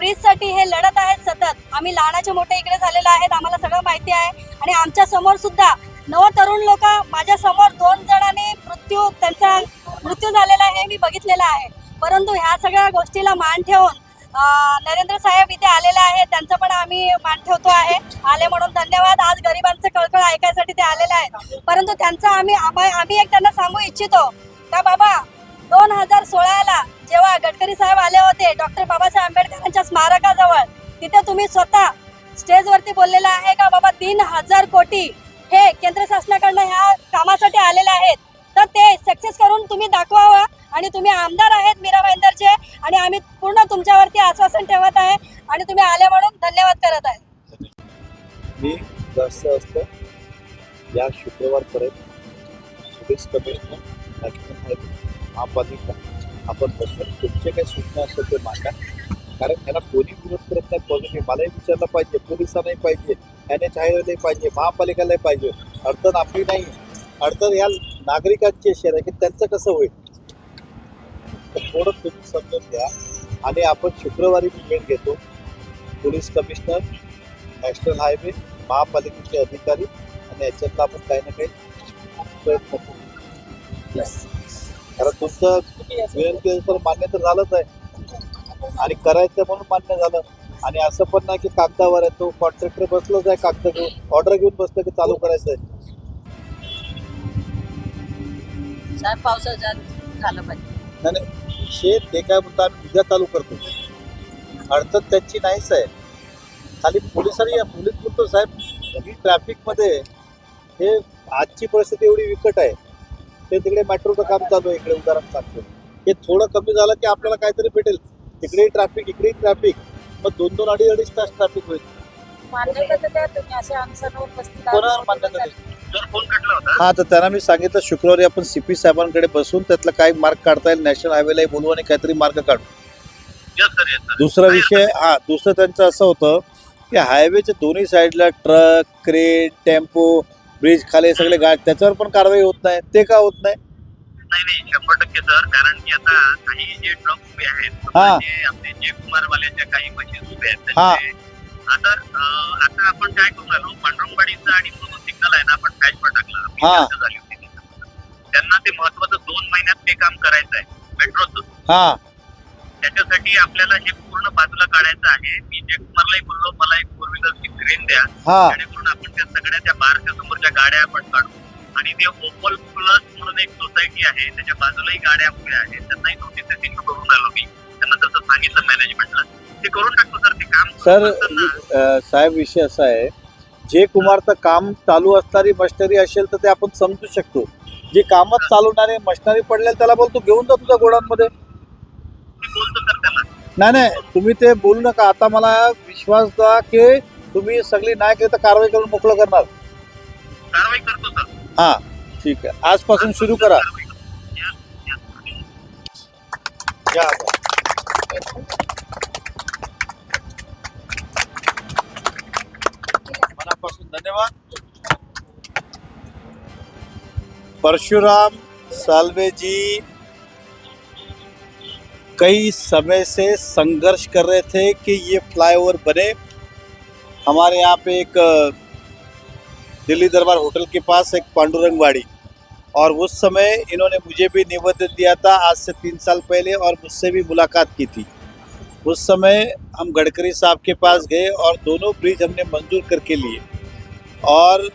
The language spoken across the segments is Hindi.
ब्रिजसाठी हे लढत आहेत सतत. आम्ही लहानाचे मोठे इकडे झालेले आहेत, आम्हाला सगळं माहिती आहे. आणि आमच्या समोर सुद्धा 9 तरुण लोक, माझ्या समोर 2 जणांनी त्यांचा मृत्यू झालेला आहे, हे मी बघितलेलं आहे. परंतु ह्या सगळ्या गोष्टीला मान ठेवून नरेंद्र साहेब इथे आलेले आहेत, त्यांचा पण आम्ही मान ठेवतो आहे. आले म्हणून धन्यवाद. आज गरिबांचं कळकळ ऐकायसाठी ते आलेले आहेत. परंतु त्यांचा आम्ही एक त्यांना सांगू इच्छितो का बाबा, 2016ला जेव्हा गडकरी साहेब आले होते डॉक्टर बाबासाहेब आंबेडकरांच्या स्मारकाजवळ, तिथे तुम्ही स्वतः स्टेजवरती बोललेला आहे का बाबा 3000 कोटी हे केंद्र शासनाकडनं ह्या कामासाठी आलेले आहेत, तर ते सक्सेस करून तुम्ही दाखवावं. आणि तुम्ही आमदार आहेत मीरा भाईंदरचे, आणि आम्ही पूर्ण तुमच्यावरती आश्वासन ठेवत आहे आणि तुम्ही आले म्हणून धन्यवाद करत आहे. मी जसं असतं या शुक्रवारपर्यंत पोलीस कमिशनर, नॅशनल हायवे, महापालिका आपण बसून तुमचे काही सूचना असेल ते मांडा. कारण त्याला कोणी विरोध करत नाही. पॉझिटिव्ह मलाही विचारलं पाहिजे, पोलिसांनाही पाहिजे, NH हायवेलाही पाहिजे, महापालिकालाही पाहिजे. अडचण आपली नाही, अडचण ह्या नागरिकांची शेअर आहे की त्यांचं कसं होईल. थोडं तुम्ही समजून घ्या. आणि आपण शुक्रवारी भेट घेतो. पोलीस कमिशनर, नॅशनल हायवे, महापालिकेचे अधिकारी, आणि याच्यातला आपण काही ना काही प्रयत्न करू. कारण तुमचं विनंतीनुसार मान्य तर झालंच आहे आणि करायचं म्हणून मान्य झालं. आणि असं पण नाही की कागदावर आहे, तो कॉन्ट्रॅक्टर बसलोच आहे कागद घेऊन, ऑर्डर घेऊन बसलं की चालू करायचं आहे. पावसाळ्यात झालं पाहिजे. नाही शेत ते काय म्हणतो आम्ही उद्या चालू करतो. अडचण त्यांची नाहीच आहे. खाली पोलिसांनी पोलीस बोलतो साहेब, सगळी ट्रॅफिकमध्ये हे आजची परिस्थिती एवढी विकट आहे. ते तिकडे मेट्रोचं काम चालू आहे, इकडे उदाहरण सांगतो. हे थोडं कमी झालं की आपल्याला काहीतरी भेटेल. तिकडेही ट्रॅफिक, इकडेही ट्रॅफिक, मग 2-2, 2.5 तास ट्रॅफिक होईल. कोणावर मान्यता दिली? हा, तर त्यांना मी सांगितलं शुक्रवारी आपण CP साहेबांकडे बसून त्यातला काही मार्ग काढता येईल, नॅशनल हायवेलाही बोलवू आणि काहीतरी मार्ग काढू. दुसरा विषय, दुसरं त्यांचं असं होतं की हायवेच्या दोन्ही साईडला ट्रक, क्रेन, टेम्पो, ब्रिज खाली सगळे त्याच्यावर पण कारवाई होत नाही. ते का होत नाही? नाही 100% सर. कारण की आता काही जे ट्रक उभे आहेत, म्हणजे आपले जे कुमारवाल्याच्या काही मशीन उभे आहेत, आता आपण काय करू लागलो, पांडुरंगवाडीचं आणि म्हणून सिग्नल आहे ना, आपण पॅचवर टाकला झाली होती. त्यांना ते महत्वाचं 2 महिन्यात ते काम करायचं आहे मेट्रोचं. त्याच्यासाठी आपल्याला हे पूर्ण बाजूला काढायचं आहे. मी जे कुमारलाही बोललो, मला एक 4 व्हीलरची क्रेन द्या, जेणेकरून आपण त्या सगळ्या त्या बारच्या समोरच्या गाड्या आपण काढू. आणि ते ओपल प्लस म्हणून एक सोसायटी आहे, त्याच्या बाजूलाही गाड्या उभ्या आहेत, त्यांनाही नोटीस इश्यू करून आलो मी. त्यांना तसं सांगितलं मॅनेजमेंटला, ते करून टाकतो सर ते काम. सर साहेब, विषय असा आहे, जे कुमारचं काम चालू असणारी मशिनरी असेल तर ते आपण समजू शकतो. जे कामच चालवणारे मशिनरी पडलेलं त्याला बोलतो घेऊन जा तुझ्या गोडांमध्ये. बोलतो सर त्याला. नाही तुम्ही ते बोलू नका. आता मला विश्वास द्या की तुम्ही सगळी नाही केली तर कारवाई करून मोकळं करणार. कारवाई करतो सर. हा, ठीक आहे. आजपासून सुरू करा. मनापासून धन्यवाद. परशुराम साल्वे जी कई समय से संघर्ष कर रहे थे कि ये फ्लाईओवर बने. हमारे यहाँ पे एक दिल्ली दरबार होटल के पास एक पांडुरंगवाड़ी, और उस समय इन्होंने मुझे भी निवेदन दिया था आज से 3 साल पहले, और मुझसे भी मुलाकात की थी. उस समय हम गडकरी साहब के पास गए और दोनों ब्रिज हमने मंजूर करके लिए. और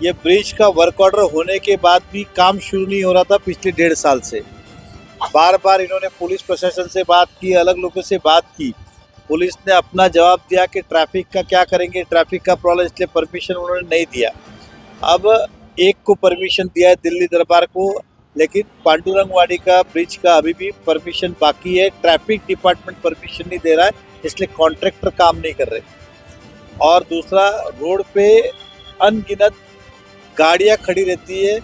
ये ब्रिज का वर्क ऑर्डर होने के बाद भी काम शुरू नहीं हो रहा था पिछले 1.5 साल से. बार बार इन्होंने पुलिस प्रशासन से बात की, अलग लोगों से बात की. पुलिस ने अपना जवाब दिया कि ट्रैफिक का क्या करेंगे, ट्रैफिक का प्रॉब्लम, इसलिए परमिशन उन्होंने नहीं दिया. अब एक को परमिशन दिया है दिल्ली दरबार को, लेकिन पांडुरंगवाड़ी का ब्रिज का अभी भी परमिशन बाकी है. ट्रैफिक डिपार्टमेंट परमिशन नहीं दे रहा है, इसलिए कॉन्ट्रैक्टर काम नहीं कर रहे. और दूसरा, रोड पे अनगिनत गाड़ियाँ खड़ी रहती है,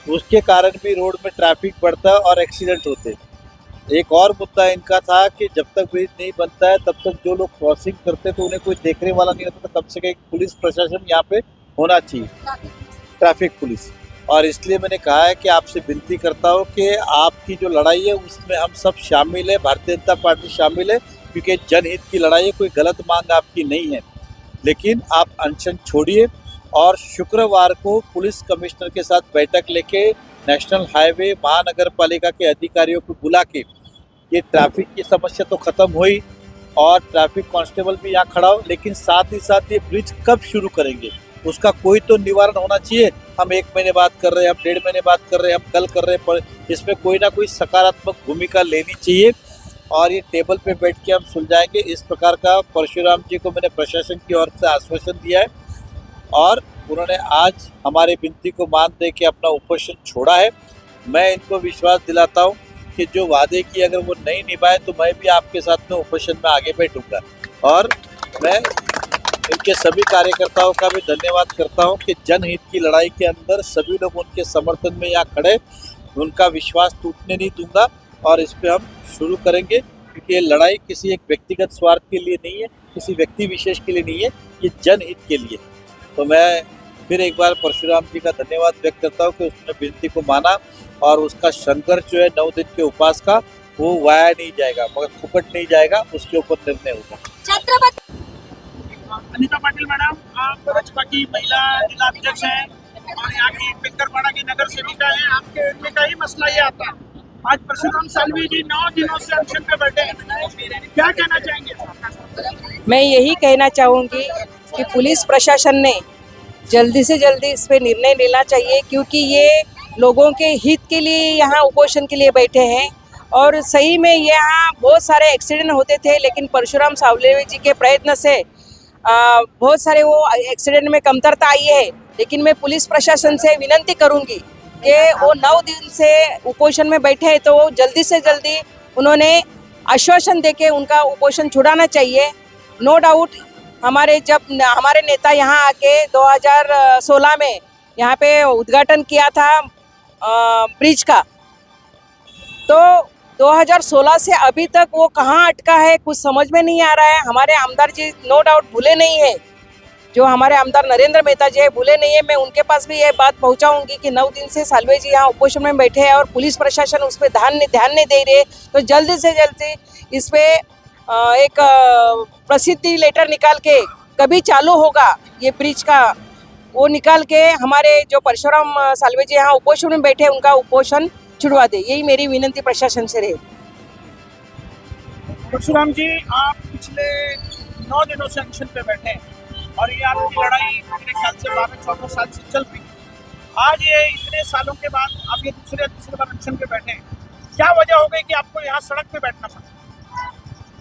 उसके कारण भी रोड में ट्रैफिक बढ़ता है और एक्सीडेंट होते हैं. एक और मुद्दा इनका था कि जब तक ब्रिज नहीं बनता है तब तक जो लोग क्रॉसिंग करते तो उन्हें कोई देखने वाला नहीं होता, तो कम से कम पुलिस प्रशासन यहाँ पे होना चाहिए, ट्रैफिक पुलिस. और इसलिए मैंने कहा है कि आपसे विनती करता हूँ कि आपकी जो लड़ाई है उसमें हम सब शामिल है, भारतीय जनता पार्टी शामिल है. क्योंकि जनहित की लड़ाई है, कोई गलत मांग आपकी नहीं है। लेकिन आप अनशन छोड़िए और शुक्रवार को पुलिस कमिश्नर के साथ बैठक लेके नेशनल हाईवे महानगर पालिका के अधिकारियों को बुला के ये ट्रैफिक की समस्या तो ख़त्म हुई और ट्रैफिक कांस्टेबल भी यहाँ खड़ा हो, लेकिन साथ ही साथ ये ब्रिज कब शुरू करेंगे उसका कोई तो निवारण होना चाहिए। हम 1 महीने बात कर रहे हैं, हम 1.5 महीने बात कर रहे हैं, हम कल कर रहे हैं, पर इसमें कोई ना कोई सकारात्मक भूमिका लेनी चाहिए और ये टेबल पे बैठ के हम सुलझाएंगे। इस प्रकार का परशुराम जी को मैंने प्रशासन की ओर से आश्वासन दिया है और उन्होंने आज हमारे विनती को मान दे के अपना उपोषण छोड़ा है। मैं इनको विश्वास दिलाता हूँ कि जो वादे की अगर वो नहीं निभाए तो मैं भी आपके साथ में उपोषण में आगे बैठूंगा और मैं इनके सभी कार्यकर्ताओं का भी धन्यवाद करता हूं कि जनहित की लड़ाई के अंदर सभी लोग उनके समर्थन में यहाँ खड़े, उनका विश्वास टूटने नहीं दूंगा और इस पे हम शुरू करेंगे क्योंकि ये लड़ाई किसी एक व्यक्तिगत स्वार्थ के लिए नहीं है, किसी व्यक्ति विशेष के लिए नहीं है, ये जनहित के लिए। तो मैं फिर एक बार परशुराम जी का धन्यवाद व्यक्त करता हूँ कि उसने विनती को माना और उसका संघर्ष जो है 9 दिन के उपवास का वो वाया नहीं जाएगा, मगर फुकट नहीं जाएगा, उसके ऊपर निर्णय होगा। छत्रपति अनिता पाटिल मैडम, आप भाजपा की महिला जिला अध्यक्ष हैं और यहाँ की पिंकरपाड़ा की नगर सेविका है। आपके एरिया का ही मसला ये आता है। आज परशुराम सालवी जी 9 दिनों से अनशन पे बैठे हैं, क्या कहना चाहेंगे? मैं यही कहना चाहूँगी कि पुलिस प्रशासन ने जल्दी से जल्दी इस पे निर्णय लेना चाहिए क्योंकि ये लोगों के हित के लिए यहाँ उपोषण के लिए बैठे हैं और सही में यहाँ बहुत सारे एक्सीडेंट होते थे, लेकिन परशुराम सावले जी के प्रयत्न से बहुत सारे वो एक्सीडेंट में कमतरता आई है। लेकिन मैं पुलिस प्रशासन से विनती करूंगी कि वो 9 दिन से उपोषण में बैठे हैं तो जल्दी से जल्दी उन्होंने आश्वासन देके उनका उपोषण छुड़ाना चाहिए। नो डाउट हमारे नेता यहाँ आके 2016 में यहाँ पे उद्घाटन किया था ब्रिज का, तो 2016 से अभी तक वो कहाँ अटका है कुछ समझ में नहीं आ रहा है। हमारे आमदार जी नो डाउट भूले नहीं है, जो हमारे आमदार नरेंद्र मेहता जी है भूले नहीं है। मैं उनके पास भी ये बात पहुंचाऊंगी कि 9 दिन से सालवे जी यहाँ उपोषण में बैठे हैं और पुलिस प्रशासन उस पर ध्यान नहीं दे रहे, तो जल्दी से जल्दी इस पे एक प्रसिद्धि लेटर निकाल के कभी चालू होगा ये ब्रिज का, वो निकाल के हमारे जो परशुराम सालवे जी यहाँ उपोषण में बैठे उनका उपोषण छुड़वा दे। यही मेरी विनती प्रशासन से रहे। परशुराम जी, आप पिछले 9 दिनों से अनशन पे बैठे हैं और ये आपकी लड़ाई मेरे ख्याल से 12-14 साल से चल रही है। आज ये इतने सालों के बाद आप ये दूसरे बार अनशन पे बैठे हैं, क्या वजह हो गई कि आपको यहाँ सड़क पे बैठना पड़ा?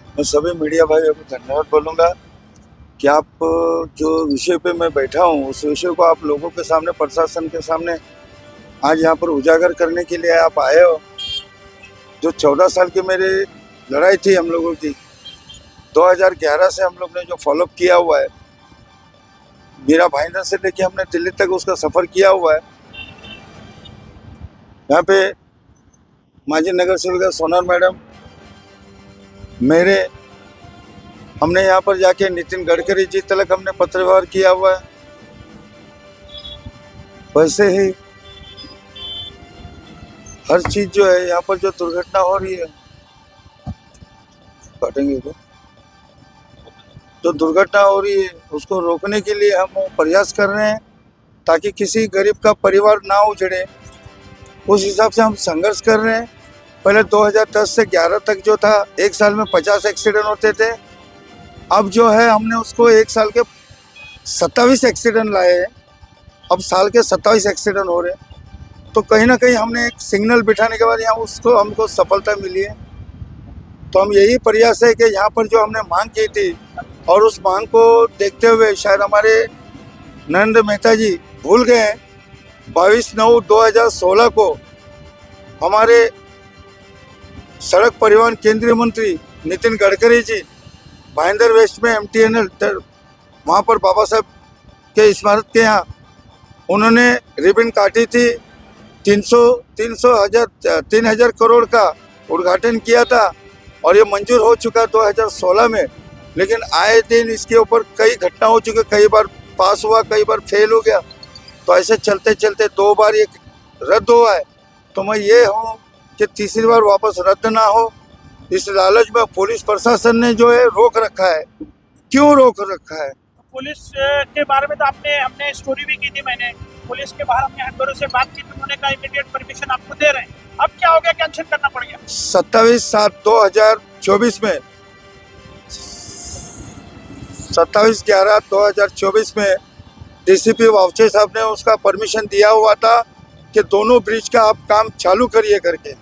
मैं सभी मीडिया भाइयों को धन्यवाद बोलूँगा कि आप जो विषय पे मैं बैठा हूँ उस विषय को आप लोगों के सामने, प्रशासन के सामने आज यहाँ पर उजागर करने के लिए आप आए हो। जो 14 साल की मेरी लड़ाई थी हम लोगों की, 2011 से हम लोग ने जो फॉलोअप किया हुआ है, मेरा भाईंदर से लेके हमने दिल्ली तक उसका सफ़र किया हुआ है। यहाँ पे माजी नगर सेविका सोनल मैडम, हमने यहाँ पर जाके नितिन गडकरी जी तक हमने पत्र व्यवहार किया हुआ है। वैसे ही हर चीज जो है यहाँ पर जो दुर्घटना हो रही है, काटेंगे तो जो दुर्घटना हो रही है उसको रोकने के लिए हम प्रयास कर रहे हैं ताकि किसी गरीब का परिवार ना उजड़े, उस हिसाब से हम संघर्ष कर रहे हैं। पहले 2010 से 11 तक जो था, एक साल में 50 एक्सीडेंट होते थे, अब जो है हमने उसको एक साल के 27 एक्सीडेंट लाए हैं। अब साल के 27 एक्सीडेंट हो रहे हैं, तो कहीं ना कहीं हमने एक सिग्नल बिठाने के बाद यहाँ उसको हमको सफलता मिली है। तो हम यही प्रयास है कि यहाँ पर जो हमने मांग की थी और उस मांग को देखते हुए शायद हमारे नरेंद्र मेहता जी भूल गए हैं। 22/9/2016 को हमारे सड़क परिवहन केंद्रीय मंत्री नितिन गडकरी जी भाईंदर वेस्ट में MTNL वहाँ पर बाबा साहब के स्मारक के यहाँ उन्होंने रिबन काटी थी। 3,000 करोड़ का उद्घाटन किया था और ये मंजूर हो चुका 2016 में, लेकिन आए दिन इसके ऊपर कई घटना हो चुकी, कई बार पास हुआ, कई बार फेल हो गया। तो ऐसे चलते चलते 2 बार ये रद्द हुआ है। तो मैं ये हूँ कि तीसरी बार वापस रद्द ना हो इस लालच में पुलिस प्रशासन ने जो है रोक रखा है। क्यों रोक रखा है? पुलिस के बारे में तो हमने स्टोरी भी की थी। मैंने पुलिस के बाहर अपने हेडक्वार्टर से बात की थी, उन्होंने कहा इमीडिएट परमिशन आपको दे रहे हैं। अब क्या हो गया, कैंसिल करना पड़ गया? 27/7/2024 में 27/11/2024 में डीसीपी वावचे साहब ने उसका परमिशन दिया हुआ था कि दोनों ब्रिज का आप काम चालू करिए करके।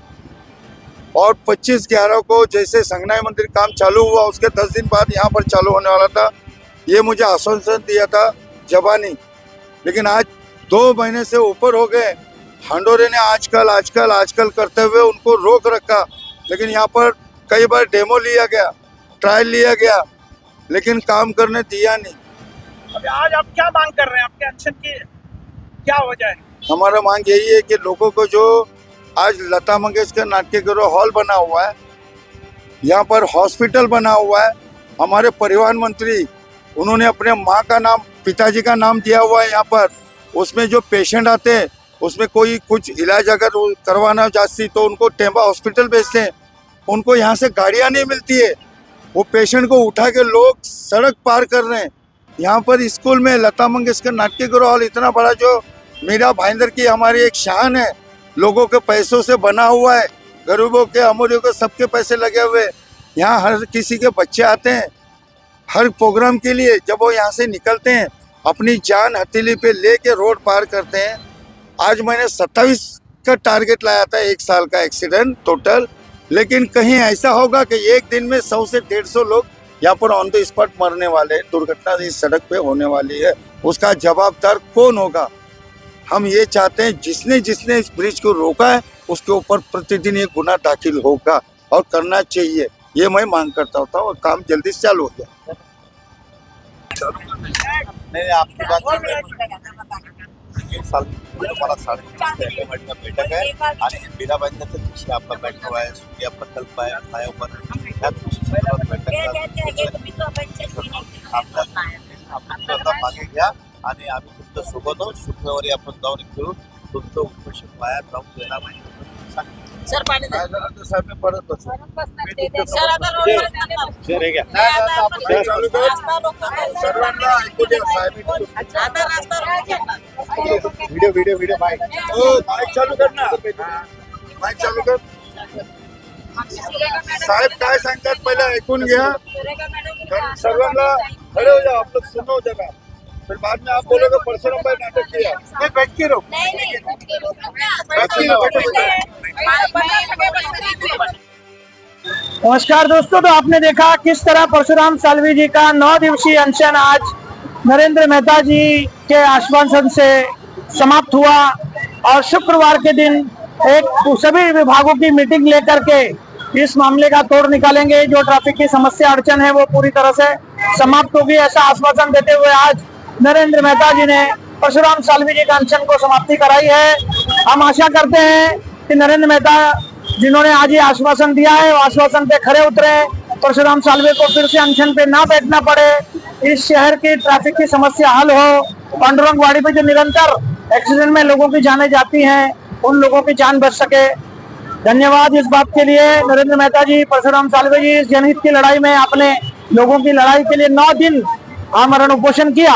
और 25/11 को जैसे संगनाई मंदिर काम चालू हुआ उसके 10 दिन बाद यहाँ पर चालू होने वाला था। ये मुझे आश्वासन दिया था जबानी, लेकिन आज 2 महीने से ऊपर हो गए। हांडोरे ने आजकल करते हुए उनको रोक रखा। लेकिन यहाँ पर कई बार डेमो लिया गया, ट्रायल लिया गया, लेकिन काम करने दिया नहीं। अभी आज आप क्या मांग कर रहे हैं? आपके अनशन की क्या वजह है? हमारा मांग यही है कि लोगों को जो आज लता मंगेशकर नाट्य गृह हॉल बना हुआ है, यहाँ पर हॉस्पिटल बना हुआ है, हमारे परिवहन मंत्री उन्होंने अपने माँ का नाम, पिताजी का नाम दिया हुआ है यहाँ पर। उसमें जो पेशेंट आते हैं उसमें कोई कुछ इलाज अगर करवाना चाहती तो उनको टेम्बा हॉस्पिटल भेजते हैं। उनको यहाँ से गाड़ियाँ नहीं मिलती है, वो पेशेंट को उठा के लोग सड़क पार कर रहे हैं। यहाँ पर स्कूल में लता मंगेशकर नाट्य गृह हॉल इतना बड़ा जो मीरा भाईंदर की हमारी एक शान है, लोगों के पैसों से बना हुआ है, गरीबों के अमीरों के सबके पैसे लगे हुए। यहाँ हर किसी के बच्चे आते हैं हर प्रोग्राम के लिए। जब वो यहाँ से निकलते हैं अपनी जान हथेली पे लेके रोड पार करते हैं। आज मैंने 27 का टारगेट लाया था, 1 साल का एक्सीडेंट टोटल, लेकिन कहीं ऐसा होगा कि एक दिन में 100 से 150 लोग यहाँ पर ऑन द स्पॉट मरने वाले, दुर्घटना इस सड़क पे होने वाली है। उसका जवाबदार कौन होगा? हम ये चाहते हैं जिसने इस ब्रिज को रोका है उसके ऊपर प्रतिदिन ये गुना दाखिल होगा और करना चाहिए, ये मैं मांग करता होता हूँ। और काम जल्दी से चालू हो जाए। नहीं, आपकी बात एक साल हमारा 3.5 का बैठक है आणि मीरा भाईंदरच्या दिवशी आपला बैठक आहे, सूर्या प्रकल्प आहे, फ्लायओव्हर या दिवशी संदर्भात बैठक आपल्या मागे घ्या आणि आम्ही तुमच्या सोबत आहोत। शुक्रवारी आपण जाऊन फिरून तुमचं उपोषण वाया जाऊन देणार नाही सर पाणी द्या. साहेब मी परत बसतो. सर आता रोडवर जाणार. सर्वांना ऐकू द्या साहेब. आता रस्ता रोड घेणार. व्हिडिओ माईक माईक चालू कर ना. माईक चालू कर. साहेब काय सांगतात पहिले ऐकून घ्या. सर्वांना खड़े हो जाओ, आप लोग सुनो जगह, फिर बाद में आप बोलोगे परशुराम भाई नाटक किया। नहीं, बैठ के रहो। नमस्कार दोस्तों, तो आपने देखा किस तरह परशुराम साल्वी जी का 9 दिवसीय अनशन आज नरेंद्र मेहता जी के आश्वासन से समाप्त हुआ। और शुक्रवार के दिन एक सभी विभागों की मीटिंग लेकर के इस मामले का तोड़ निकालेंगे। जो ट्रैफिक की समस्या अड़चन है वो पूरी तरह से समाप्त होगी, ऐसा आश्वासन देते हुए आज नरेंद्र मेहता जी ने परशुराम साल्वी जी का अनशन को समाप्ति कराई है। हम आशा करते हैं कि नरेंद्र मेहता जिन्होंने आज ये आश्वासन दिया है वो आश्वासन पे खरे उतरे, परशुराम साल्वे को फिर से अनशन पे ना बैठना पड़े, इस शहर की ट्रैफिक की समस्या हल हो, पांडुरंगवाड़ी पे जो निरंतर एक्सीडेंट में लोगों की जानें जाती हैं उन लोगों की जान बच सके। धन्यवाद इस बात के लिए नरेंद्र मेहता जी, परशुराम साल्वे जी। इस जनहित की लड़ाई में आपने लोगों की लड़ाई के लिए 9 दिन आमरण उपोषण किया।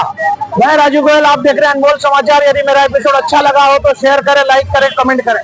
मैं राजू गोयल, आप देख रहे हैं अनमोल समाचार। यदि मेरा एपिसोड अच्छा लगा हो तो शेयर करें, लाइक करें, कमेंट करें।